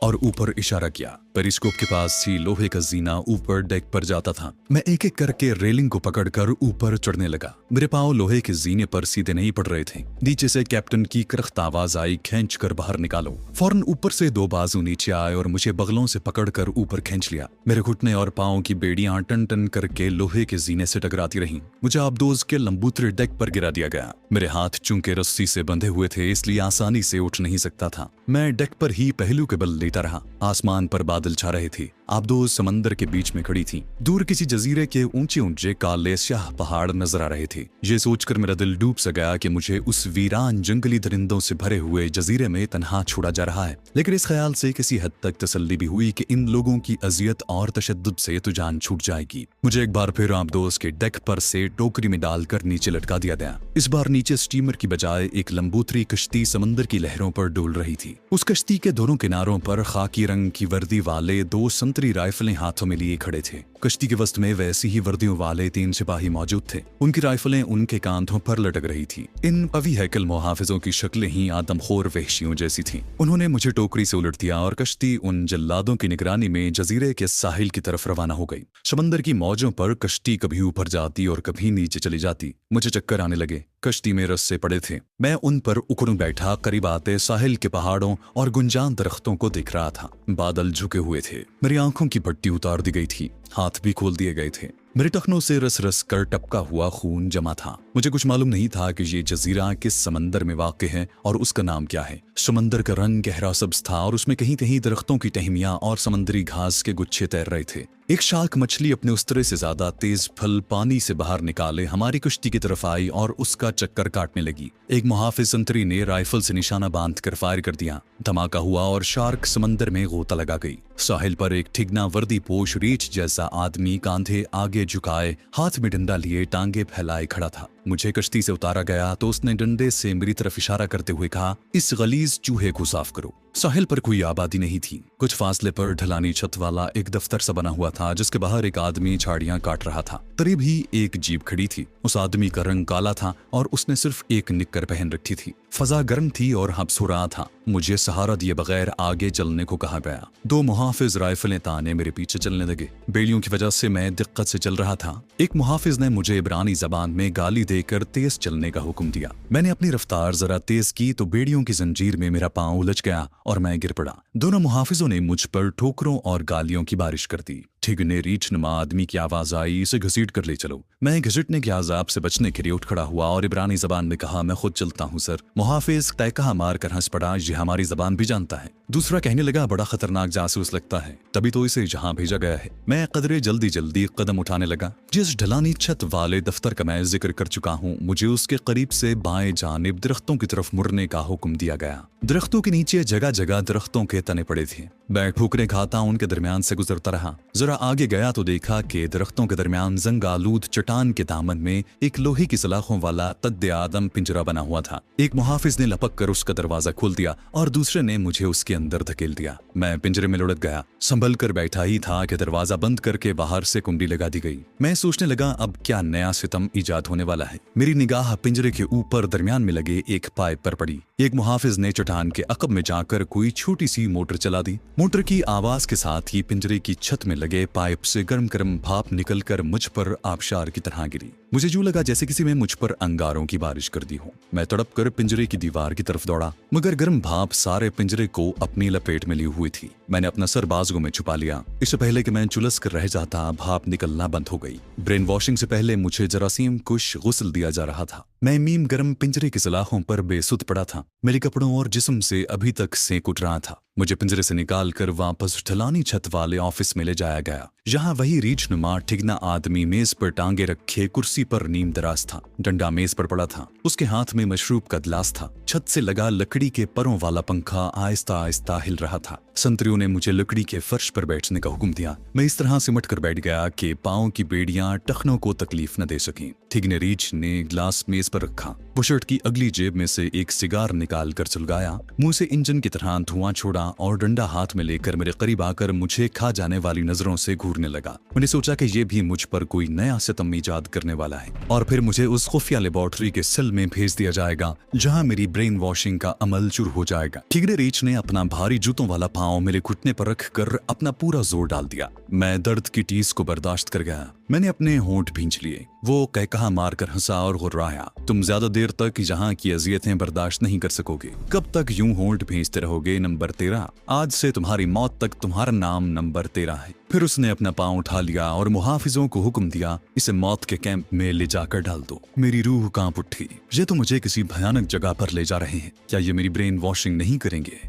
और ऊपर इशारा किया। पेरिस्कोप के पास ही लोहे का जीना ऊपर डेक पर जाता था। मैं एक एक करके रेलिंग को पकड़कर ऊपर चढ़ने लगा। मेरे पांव लोहे के जीने पर सीधे नहीं पड़ रहे थे। नीचे से कैप्टन की करख्त आवाज आई, खींच कर बाहर निकालो। फौरन ऊपर से दो बाजू नीचे आए और मुझे बगलों से पकड़कर ऊपर खींच लिया। मेरे घुटने और पांव की बेड़ियां टन टन करके लोहे के जीने से टकराती रहीं। मुझे आबदोज के लंबूतरे डेक पर गिरा दिया गया। मेरे हाथ चूंकि रस्सी से बंधे हुए थे इसलिए आसानी से उठ नहीं सकता था। मैं डेक पर ही पहलू के बल लेटा रहा। आसमान पर बादल छा रहे थे। आबदोज समंदर के बीच में खड़ी थी। दूर किसी जजीरे के ऊंचे ऊंचे काले स्याह पहाड़ नजर आ रहे थे। ये सोचकर मेरा दिल डूब सा गया कि मुझे उस वीरान जंगली दरिंदों से भरे हुए जजीरे में तन्हा छोड़ा जा रहा है। लेकिन इस ख्याल से किसी हद तक तसल्ली भी हुई कि इन लोगों की अजियत और तशद्दुद से तो जान छूट जाएगी। मुझे एक बार फिर आबदोज के डेक पर से टोकरी में डालकर नीचे लटका दिया गया। इस बार नीचे स्टीमर की बजाय एक लंबूतरी कश्ती समंदर की लहरों पर डोल रही थी। उस कश्ती के दोनों किनारों पर खाकी रंग की वर्दी वाले दो संतरी राइफलें हाथों में लिए खड़े थे। कश्ती के वस्त में वैसी ही वर्दियों वाले 3 सिपाही मौजूद थे। उनकी राइफलें उनके कांधों पर लटक रही थी। इन कवी हैकल मुहाफिजों की शक्लें ही आदमखोर वहशियों जैसी थीं। उन्होंने मुझे टोकरी से उलट दिया और कश्ती उन जल्लादों की निगरानी में जजीरे के साहिल की तरफ रवाना हो गई। समंदर की मौजों पर कश्ती कभी ऊपर जाती और कभी नीचे चली जाती। मुझे चक्कर आने लगे। कश्ती में रस्से पड़े थे। मैं उन पर उखड़ बैठा करीब आते साहिल के पहाड़ों और गुंजान दरख्तों को देख रहा था। बादल झुके हुए थे। मेरी आंखों की पट्टी उतार दी गई थी। हाथ भी खोल दिए गए थे। मेरे टखनों से रस रस कर टपका हुआ खून जमा था। मुझे कुछ मालूम नहीं था कि ये जजीरा किस समंदर में वाक़ है और उसका नाम क्या है। समंदर का रंग गहरा सब्ज था और उसमें कहीं कहीं दरख्तों की टहनियां और समंदरी घास के गुच्छे तैर रहे थे। एक शार्क मछली अपने उस्तरे से ज्यादा तेज फल पानी से बाहर निकाले हमारी कश्ती की तरफ आई और उसका चक्कर काटने लगी। एक मुहाफिज संतरी ने राइफल से निशाना बांधकर फायर कर दिया। धमाका हुआ और शार्क समंदर में गोता लगा गई। साहिल पर एक ठिगना वर्दी पोश रीछ जैसा आदमी कांधे आगे झुकाए हाथ में डंडा लिए टांगे फैलाए खड़ा था। मुझे कश्ती से उतारा गया तो उसने डंडे से मेरी तरफ इशारा करते हुए कहा, इस गलीज चूहे को साफ करो। साहिल पर कोई आबादी नहीं थी। कुछ फासले पर ढलानी छत वाला एक दफ्तर सा बना हुआ था जिसके बाहर एक आदमी झाड़ियां काट रहा था। करीब ही एक जीप खड़ी थी। उस आदमी का रंग काला था और उसने सिर्फ एक निक्कर पहन रखी थी। फजा गर्म थी और हब्स हो रहा था। मुझे सहारा दिए बगैर आगे चलने को कहा गया। 2 मुहाफिज राइफलें ताने मेरे पीछे चलने लगे। बेड़ियों की वजह से मैं दिक्कत से चल रहा था। एक मुहाफिज ने मुझे इब्रानी जबान में गाली देकर तेज चलने का हुक्म दिया। मैंने अपनी रफ्तार जरा तेज की तो बेड़ियों की जंजीर में मेरा पांव उलझ गया और मैं गिर पड़ा। दोनों मुहाफिजों ने मुझ पर ठोकरों और गालियों की बारिश कर दी। ठिगने रीछ नुमा आदमी की आवाज आई, इसे घसीट कर ले चलो। मैं घसीटने के आजाब से बचने के लिए उठ खड़ा हुआ और इब्रानी जबान में कहा, मैं खुद चलता हूँ सर। मुहाफिज तहकहा मार कर हंस पड़ा, ये हमारी जबान भी जानता है। दूसरा कहने लगा, बड़ा खतरनाक जासूस लगता है, तभी तो इसे जहाँ भेजा गया है। मैं कदरे जल्दी जल्दी कदम उठाने लगा। जिस ढलानी छत वाले दफ्तर का मैं जिक्र कर चुका हूँ, मुझे उसके करीब से बाएं जानिब दरख्तों की तरफ मुड़ने का हुक्म दिया गया। दरख्तों के नीचे जगह जगह दरख्तों के तने पड़े थे। मैं ठोकरे खाता उनके दरमियान से गुजरता रहा। जरा आगे गया तो देखा कि दरख्तों के दरमियान जंग आलूद चट्टान के दामन में एक लोहे की सलाखों वाला तद्दे आदम पिंजरा बना हुआ था। एक मुहाफिज ने लपक कर उसका दरवाजा खोल दिया और दूसरे ने मुझे उसके अंदर धकेल दिया। मैं पिंजरे में लुढ़क गया। संभल कर बैठा ही था कि दरवाजा बंद करके बाहर से कुंडी लगा दी गई। मैं सोचने लगा, अब क्या नया सितम ईजाद होने वाला है। मेरी निगाह पिंजरे के ऊपर दरमियान में लगे एक पाइप पर पड़ी। एक मुहाफिज ने चट्टान के अकब में जाकर कोई छोटी सी मोटर चला दी। मोटर की आवाज के साथ ही पिंजरे की छत में लगे पाइप से गर्म गर्म भाप निकलकर मुझ पर आबशार की तरह गिरी। मुझे यूं लगा जैसे किसी ने मुझ पर अंगारों की बारिश कर दी हो। मैं तड़प कर पिंजरे की दीवार की तरफ दौड़ा, मगर गर्म भाप सारे पिंजरे को अपनी लपेट में ली हुई थी। मैंने अपना सर बाजुओं में छुपा लिया। इससे पहले कि मैं झुलस कर रह जाता, भाप निकलना बंद हो गई। ब्रेन वॉशिंग से पहले मुझे जरासीम कुछ गुस्ल दिया जा रहा था। मैं मीम गर्म पिंजरे की सलाखों पर बेसुध पड़ा था। मेरे कपड़ों और जिस्म से अभी तक सेंक उठ रहा था। मुझे पिंजरे से निकाल कर वापस ढलानी छत वाले ऑफिस में ले जाया गया। यहाँ वही रीछ नुमा ठिगना आदमी मेज पर टांगे रखे कुर्सी पर नीम दराज था। डंडा मेज पर पड़ा था। उसके हाथ में मशरूब का गिलास था। छत से लगा लकड़ी के परों वाला पंखा आहिस्ता आहिस्ता हिल रहा था। संतरियों ने मुझे लकड़ी के फर्श पर बैठने का हुक्म दिया। मैं इस तरह सिमट कर बैठ गया कि पाँव की बेड़ियां टखनों को तकलीफ न दे सकें। ठिगने रीछ ने गिलास मेज पर रखा। बुशर्ट की अगली जेब में से एक सिगार निकाल कर सुलगाया। मुंह से इंजन की तरह धुआं छोड़ा और डंडा हाथ में लेकर मेरे करीब आकर मुझे खा जाने वाली नजरों से घूरने लगा। मैंने सोचा कि ये भी मुझ पर कोई नया सितम ईजाद करने वाला है और फिर मुझे उस खुफिया लेबोरेटरी के सेल में भेज दिया जाएगा जहां मेरी ब्रेन वॉशिंग का अमल शुरू हो जाएगा। ठिगरे रीच ने अपना भारी जूतों वाला पांव मेरे घुटने पर रख कर अपना पूरा जोर डाल दिया। मैं दर्द की टीस को बर्दाश्त कर गया। मैंने अपने होंठ भींच लिए। वो कहकहा मारकर हंसा और गुर्राया, तुम ज्यादा देर तक यहाँ की अजियतें बर्दाश्त नहीं कर सकोगे। कब तक यूं होंठ भींचते रहोगे नंबर 13? आज से तुम्हारी मौत तक तुम्हारा नाम नंबर 13 है। फिर उसने अपना पांव उठा लिया और मुहाफिजों को हुक्म दिया, इसे मौत के कैंप में ले जाकर डाल दो। मेरी रूह कांप उठी। ये तो मुझे किसी भयानक जगह पर ले जा रहे हैं। क्या ये मेरी ब्रेन वॉशिंग नहीं करेंगे?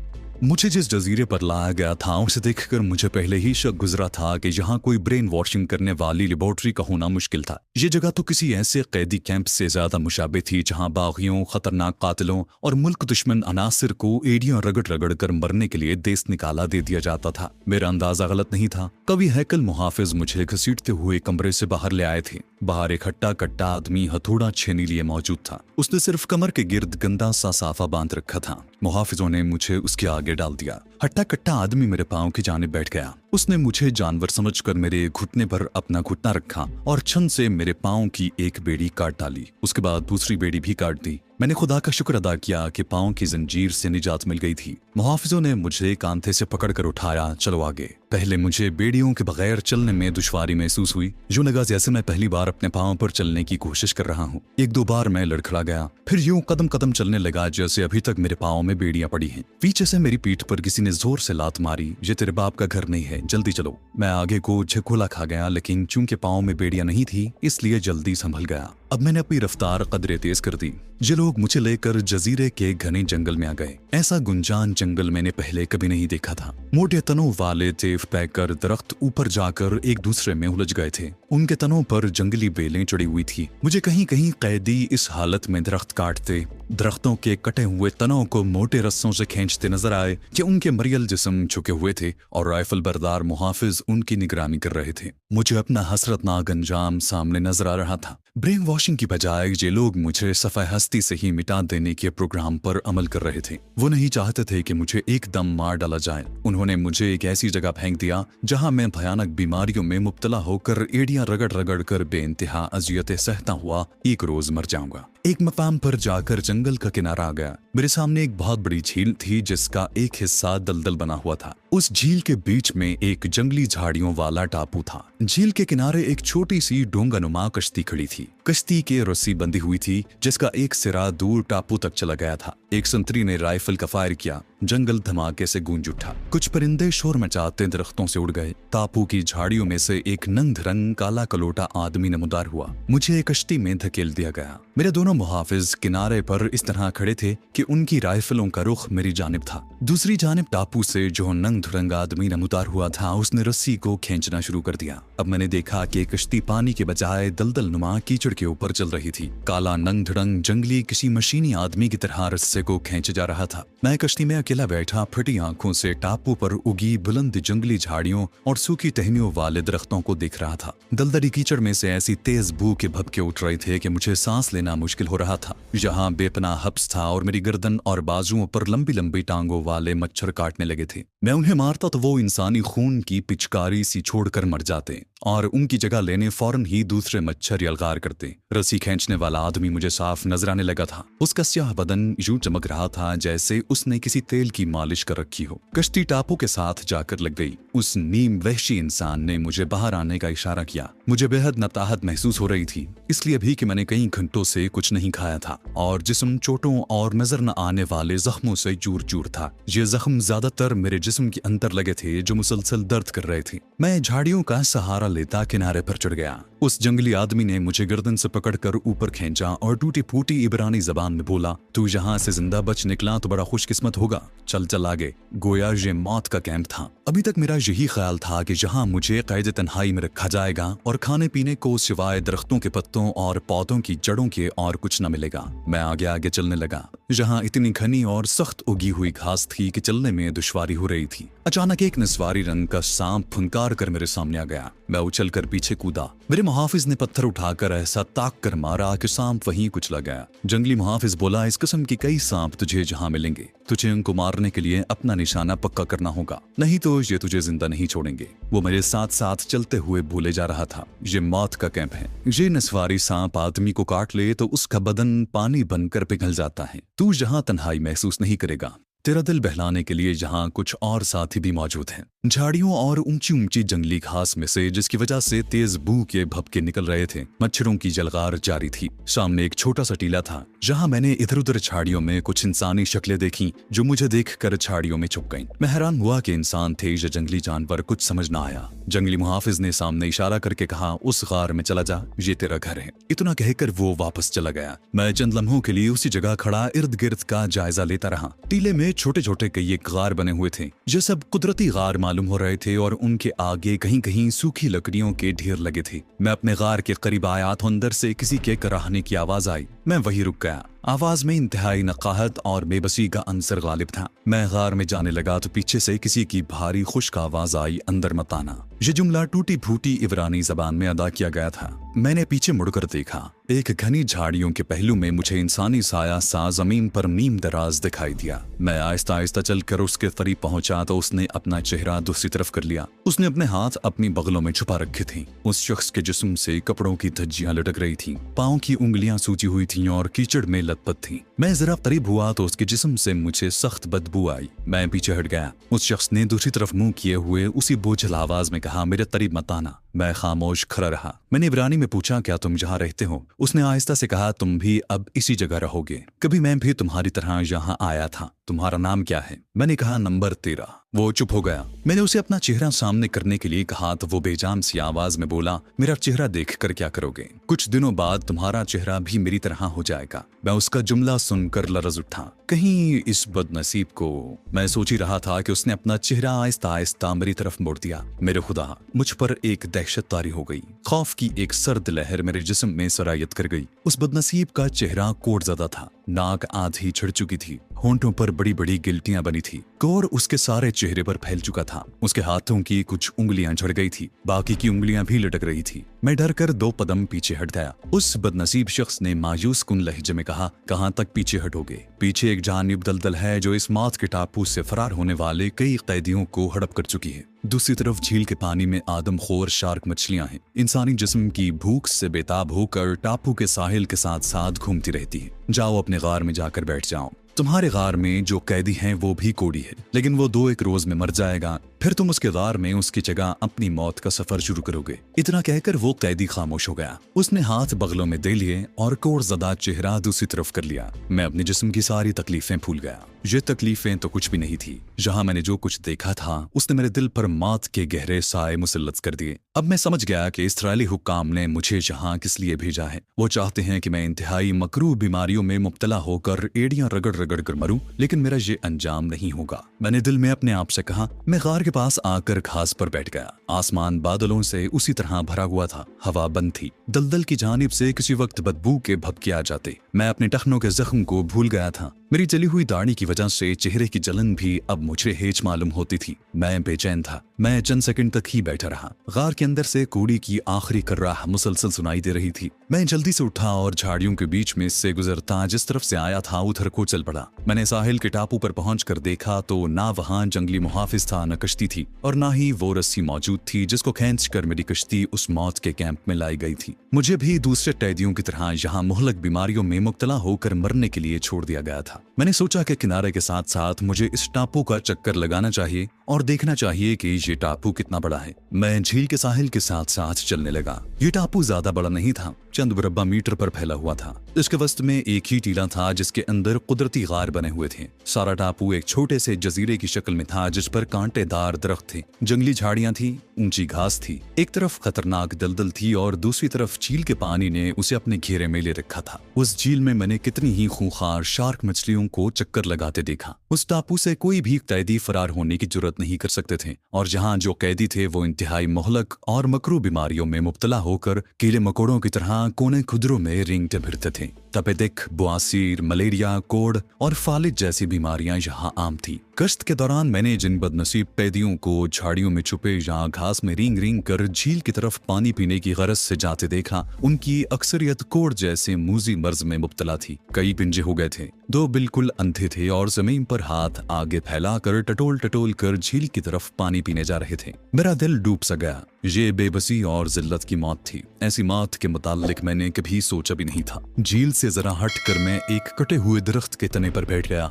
मुझे जिस जजीरे पर लाया गया था उसे देखकर मुझे पहले ही शक गुजरा था कि यहाँ कोई ब्रेन वॉशिंग करने वाली लेबोरेटरी का होना मुश्किल था। ये जगह तो किसी ऐसे कैदी कैंप से ज्यादा मुशाबे थी जहाँ बागियों, खतरनाक कातिलों और मुल्क दुश्मन अनासिर को एड़ियां रगड़ रगड़ कर मरने के लिए देश निकाला दे दिया जाता था। मेरा अंदाजा गलत नहीं था। कवि हैकल मुहाफिज मुझे घसीटते हुए कमरे से बाहर ले आए थे। बाहर एक हट्टा कट्टा आदमी हथौड़ा छेनी लिए मौजूद था। उसने सिर्फ कमर के गिर्द गंदा सा साफा बांध रखा था। मुहाफिजों ने मुझे उसके आगे डाल दिया। हट्टा कट्टा आदमी मेरे पांव की जानिब बैठ गया। उसने मुझे जानवर समझकर मेरे घुटने पर अपना घुटना रखा और छन से मेरे पांव की एक बेड़ी काट डाली। उसके बाद दूसरी बेड़ी भी काट दी। मैंने खुदा का शुक्र अदा किया कि पांव की जंजीर से निजात मिल गई थी। मुहाफिजों ने मुझे कांधे से पकड़कर उठाया, चलो आगे। पहले मुझे बेड़ियों के बगैर चलने में दुश्वारी महसूस हुई। यूं लगा जैसे मैं पहली बार अपने पांव पर चलने की कोशिश कर रहा हूँ। एक दो बार मैं लड़खड़ा गया, फिर यूं कदम कदम चलने लगा जैसे अभी तक मेरे पांव में बेड़ियां पड़ी हैं। पीछे से मेरी पीठ पर किसी ने जोर से लात मारी, ये तेरे बाप का घर नहीं है, जल्दी चलो। मैं आगे को झकोला खा गया, लेकिन चूंकि पांव में बेड़ियां नहीं थी इसलिए जल्दी संभल गया। अब मैंने अपनी रफ्तार कदरे तेज कर दी। ये लोग मुझे लेकर जजीरे के घने जंगल में आ गए। ऐसा गुंजान जंगल मैंने पहले कभी नहीं देखा था। मोटे तनों वाले तेफ पैकर दरख्त ऊपर जाकर एक दूसरे में उलझ गए थे। उनके तनों पर जंगली बेलें चढ़ी हुई थी। मुझे कहीं कहीं कैदी इस हालत में दरख्त काटते, दरख्तों के कटे हुए तनों को मोटे रस्सों से खींचते नजर आए कि उनके मरियल जिस्म झुके हुए थे और राइफल बरदार मुहाफिज उनकी निगरानी कर रहे थे। मुझे अपना हसरतनाक अंजाम सामने नजर आ रहा था। ब्रेन वॉशिंग की बजाय ये लोग मुझे सफ़े हस्ती से ही मिटा देने के प्रोग्राम पर अमल कर रहे थे। वो नहीं चाहते थे कि मुझे एकदम मार डाला जाए। उन्होंने मुझे एक ऐसी जगह फेंक दिया जहां मैं भयानक बीमारियों में मुब्तला होकर एड़ियां रगड़ रगड़ कर बेइंतहा अजियतें सहता हुआ एक रोज मर जाऊंगा। एक मकाम पर जाकर जंगल का किनारा आ गया। मेरे सामने एक बहुत बड़ी झील थी जिसका एक हिस्सा दलदल बना हुआ था। उस झील के बीच में एक जंगली झाड़ियों वाला टापू था। झील के किनारे एक छोटी सी डोंगानुमा कश्ती खड़ी थी। कश्ती के रस्सी बंधी हुई थी जिसका एक सिरा दूर टापू तक चला गया था। एक संतरी ने राइफल का फायर किया। जंगल धमाके से गूंज उठा। कुछ परिंदे शोर मचाते दरख्तों से उड़ गए। टापू की झाड़ियों में से एक नंग रंग काला कलोटा आदमी नमूदार हुआ। मुझे एक कश्ती में धकेल दिया गया। मेरे दोनों मुहाफिज किनारे पर इस तरह खड़े थे कि उनकी राइफलों का रुख मेरी जानिब था। दूसरी जानिब टापू से जो नंग धुरंग आदमी नमूदार हुआ था उसने रस्सी को खींचना शुरू कर दिया। अब मैंने देखा कि कश्ती पानी के बजाय दलदल नुमा कीचड़ के ऊपर चल रही थी। काला नंग धुरंग जंगली किसी मशीनी आदमी की तरह रस्से को खींच जा रहा था। मैं कश्ती में अकेला बैठा फटी आंखों से टापू पर उगी बुलंद जंगली झाड़ियों और सूखी टहनियों वाले दरख्तों को देख रहा था। दलदली कीचड़ में से ऐसी तेज बू के भभके उठ रहे थे कि मुझे सांस लेना मुश्किल हो रहा था। यहाँ बेपनाह हब्स था और मेरी गर्दन और बाजुओं पर लंबी लंबी टांगों वाले मच्छर काटने लगे थे। मैं उन्हें मारता तो वो इंसानी खून की पिचकारी सी छोड़कर मर जाते और उनकी जगह लेने फौरन ही दूसरे मच्छर यलगार करते। रस्सी खींचने वाला आदमी मुझे साफ नजर आने लगा था। उसका स्याह बदन यूं चमक रहा था जैसे उसने किसी तेल की मालिश कर रखी हो। कश्ती टापू के साथ जाकर लग गई। उस नीम वहशी इंसान ने मुझे बाहर आने का इशारा किया। मुझे बेहद नताहत महसूस हो रही थी, इसलिए भी कि मैंने कई घंटों से कुछ नहीं खाया था और जिस्म चोटों और नजर न आने वाले जख्मों से चूर चूर था। ये जख्म ज्यादातर मेरे जिस्म के अंदर लगे थे जो मुसलसल दर्द कर रहे थे। मैं झाड़ियों का सहारा लेता किनारे पर चढ़ गया। उस जंगली आदमी ने मुझे गर्दन से पकड़कर ऊपर खींचा और टूटी फूटी इब्रानी जबान में बोला, तू यहाँ से जिंदा बच निकला तो बड़ा खुशकिस्मत होगा, चल चल आगे। गोया ये मौत का कैंप था। अभी तक मेरा यही ख्याल था कि जहाँ मुझे कैद तन्हाई में रखा जाएगा और खाने पीने को सिवाय दरख्तों के पत्तों और पौधों की जड़ों के और कुछ न मिलेगा। मैं आगे आगे चलने लगा। जहाँ इतनी घनी और सख्त उगी हुई घास थी कि चलने में दुश्वारी हो रही थी। अचानक एक निस्वारी रंग का सांप फुनकार कर मेरे सामने आ गया। मैं उछलकर पीछे कूदा। मेरे मुहाफिज ने पत्थर उठाकर ऐसा ताक कर मारा कि सांप वहीं कुचला गया। जंगली मुहाफिज बोला, इस किस्म के कई सांप तुझे जहां मिलेंगे, तुझे उनको मारने के लिए अपना निशाना पक्का करना होगा, नहीं तो ये तुझे जिंदा नहीं छोड़ेंगे। वो मेरे साथ साथ चलते हुए भूले जा रहा था। ये मौत का कैंप है। ये निस्वारी सांप आदमी को काट ले तो उसका बदन पानी बनकर पिघल जाता है। तू यहाँ तन्हाई महसूस नहीं करेगा। तेरा दिल बहलाने के लिए यहाँ कुछ और साथी भी मौजूद हैं। झाड़ियों और ऊंची ऊंची जंगली घास में से, जिसकी वजह से तेज बू के भपके निकल रहे थे, मच्छरों की जलगार जारी थी। सामने एक छोटा सा टीला था जहां मैंने इधर उधर झाड़ियों में कुछ इंसानी शक्लें देखी जो मुझे देखकर झाड़ियों में छुप गईं। मैं हैरान हुआ कि इंसान थे या जंगली जानवर, कुछ समझ ना आया। जंगली मुहाफिज ने सामने इशारा करके कहा, उस गार में चला जा, ये तेरा घर है। इतना कहकर वो वापस चला गया। मैं चंद लम्हों के लिए उसी जगह खड़ा इर्द गिर्द का जायजा लेता रहा। टीले में छोटे छोटे कई गार बने हुए थे। ये सब कुदरती गार मालूम हो रहे थे और उनके आगे कहीं कहीं सूखी लकड़ियों के ढेर लगे थे। मैं अपने गार के करीब आया तो अंदर से किसी के कराहने की आवाज आई। मैं वहीं रुक गया। आवाज में इंतहाई नकाहत और बेबसी का अंसर गालिब था। मैं गार में जाने लगा तो पीछे से किसी की भारी खुश्क आवाज आई, अंदर मत आना। ये जुमला टूटी फूटी इब्रानी जबान में अदा किया गया था। मैंने पीछे मुड़कर देखा। एक घनी झाड़ियों के पहलू में मुझे इंसानी साया सा जमीन पर नीम दराज दिखाई दिया। मैं आहिस्ता आहिस्ता चलकर उसके करीब पहुंचा तो उसने अपना चेहरा दूसरी तरफ कर लिया। उसने अपने हाथ अपनी बगलों में छुपा रखे थे। उस शख्स के जिस्म से कपड़ों की धज्जियां लटक रही थीं। पांव की उंगलियां सूजी हुई थीं और कीचड़ में लथपथ थीं। मैं जरा करीब हुआ तो उसके जिस्म से मुझे सख्त बदबू आई। मैं पीछे हट गया। उस शख्स ने दूसरी तरफ मुंह किए हुए उसी बोझल आवाज में कहा, मेरे करीब मत आना। मैं खामोश खड़ा रहा। मैंने इब्रानी में पूछा, क्या तुम जहाँ रहते हो? उसने आहिस्ता से कहा, तुम भी अब इसी जगह रहोगे। कभी मैं भी तुम्हारी तरह यहाँ आया था। तुम्हारा नाम क्या है? मैंने कहा, नंबर 13। वो चुप हो गया। मैंने उसे अपना चेहरा सामने करने के लिए कहा तो वो बेजान सी आवाज में बोला, मेरा चेहरा देखकर क्या करोगे? कुछ दिनों बाद तुम्हारा चेहरा भी मेरी तरह हो जाएगा। मैं उसका जुमला सुनकर लरज उठा। कहीं इस बदनसीब को। मैं सोच ही रहा था कि उसने अपना चेहरा आहिस्ता आहिस्ता मेरी तरफ मोड़ दिया। मेरे खुदा, मुझ पर एक दहशत तारी हो गई। खौफ की एक सर्द लहर मेरे जिस्म में सरायत कर गई। उस बदनसीब का चेहरा कोड़ज़दा था। नाक आधी छिड़ चुकी थी। होंठों पर बड़ी बड़ी गिल्टियां बनी थी। कोर उसके सारे चेहरे पर फैल चुका था। उसके हाथों की कुछ उंगलियां झड़ गई थी। बाकी की उंगलियां भी लटक रही थी। मैं डर कर 2 कदम पीछे हट गया। उस बदनसीब शख्स ने मायूस कुन लहजे में कहा, कहां तक पीछे हटोगे? पीछे एक जानिब दलदल है जो इस मौत के टापू से फरार होने वाले कई कैदियों को हड़प कर चुकी है। दूसरी तरफ झील के पानी में आदमखोर शार्क मछलियां हैं। इंसानी जिस्म की भूख से बेताब होकर टापू के साहिल के साथ साथ घूमती रहती है। जाओ अपने गार में जाकर बैठ जाओ। तुम्हारे गार में जो कैदी हैं वो भी कोड़ी है, लेकिन वो 2-1 रोज में मर जाएगा। फिर तुम उसके गार में उसकी जगह अपनी मौत का सफर शुरू करोगे। इतना कहकर वो कैदी खामोश हो गया। उसने हाथ बगलों में दे लिए और कोड़ज़दा चेहरा दूसरी तरफ कर लिया। मैं अपने जिस्म की सारी तकलीफें भूल गया। ये तकलीफें तो कुछ भी नहीं थी। जहां मैंने जो कुछ देखा था उसने मेरे दिल पर मौत के गहरे साए मुसल्लत कर दिए। अब मैं समझ गया कि इसराइली हुक्काम ने मुझे यहाँ किस लिए भेजा है। वो चाहते हैं कि मैं इंतहाई मकरूह बीमारियों में मुब्तला होकर एड़ियां रगड़ रगड़ कर मरूं, लेकिन मेरा ये अंजाम नहीं होगा। मैंने दिल में अपने आप से कहा। मैं गार के पास आकर घास पर बैठ गया। आसमान बादलों से उसी तरह भरा हुआ था। हवा बंद थी। दलदल की जानिब से किसी वक्त बदबू के भपके आ जाते। मैं अपने टखनों के जख्म को भूल गया था। मेरी जली हुई दाढ़ी की वजह से चेहरे की जलन भी अब मुझे हेच मालूम होती थी। मैं बेचैन था। मैं चंद सेकंड तक ही बैठा रहा। गार के अंदर से कोड़ी की आखिरी कर्राह मुसलसल सुनाई दे रही थी। मैं जल्दी से उठा और झाड़ियों के बीच में से गुजरता जिस तरफ से आया था उधर को चल पड़ा। मैंने साहिल के टापू पर पहुंचकर देखा तो ना वहां जंगली मुहाफिज था, न कश्ती थी और ना ही वो रस्सी मौजूद थी जिसको खींचकर मेरी कश्ती उस मौत के कैंप में लाई गई थी। मुझे भी दूसरे कैदियों की तरह यहाँ मुहलक बीमारियों में मुब्तला होकर मरने के लिए छोड़ दिया गया था। मैंने सोचा कि किनारे के साथ साथ मुझे इस टापू का चक्कर लगाना चाहिए और देखना चाहिए कि ये टापू कितना बड़ा है। मैं झील के साहिल के साथ साथ चलने लगा। ये टापू ज्यादा बड़ा नहीं था, चंद मुरब्बा मीटर पर फैला हुआ था। इसके वस्त में एक ही टीला था जिसके अंदर कुदरती गार बने हुए थे। सारा टापू एक छोटे से जजीरे की शक्ल में था जिस पर कांटेदार दरख्त थे, जंगली झाड़ियां थी, ऊंची घास थी। एक तरफ खतरनाक दलदल थी और दूसरी तरफ झील के पानी ने उसे अपने घेरे में ले रखा था। उस झील में मैंने कितनी ही खूंखार शार्क मछलियों को चक्कर लगाते देखा। उस टापू से कोई भी कैदी फरार होने की जुर्रत हिफाजत नहीं कर सकते थे, और जहां जो कैदी थे वो इंतहाई मोहलक और मकरू बीमारियों में मुब्तला होकर कीड़े मकोड़ों की तरह कोने खुदरों में रेंगते फिरते थे। तपेदिक, बवासीर, मलेरिया, कोड़ और फालिज जैसी बीमारियां यहाँ आम थी। गश्त के दौरान मैंने जिन बदनसीब कैदियों को झाड़ियों में छुपे या घास में रींग रींग कर झील की तरफ पानी पीने की गरज से जाते देखा, उनकी अक्सरियत कोड़ जैसे मूजी मर्ज में मुब्तला थी। कई पिंजे हो गए थे, दो बिल्कुल अंधे थे और जमीन पर हाथ आगे फैलाकर टटोल टटोल कर झील की तरफ पानी पीने जा रहे थे। मेरा दिल डूब सा गया। ये बेबसी और जिल्लत की मौत थी। ऐसी मौत के मुताल्लिक मैंने कभी सोचा भी नहीं था। झील से जरा हटकर मैं एक कटे हुए दरख्त के तने पर बैठ गया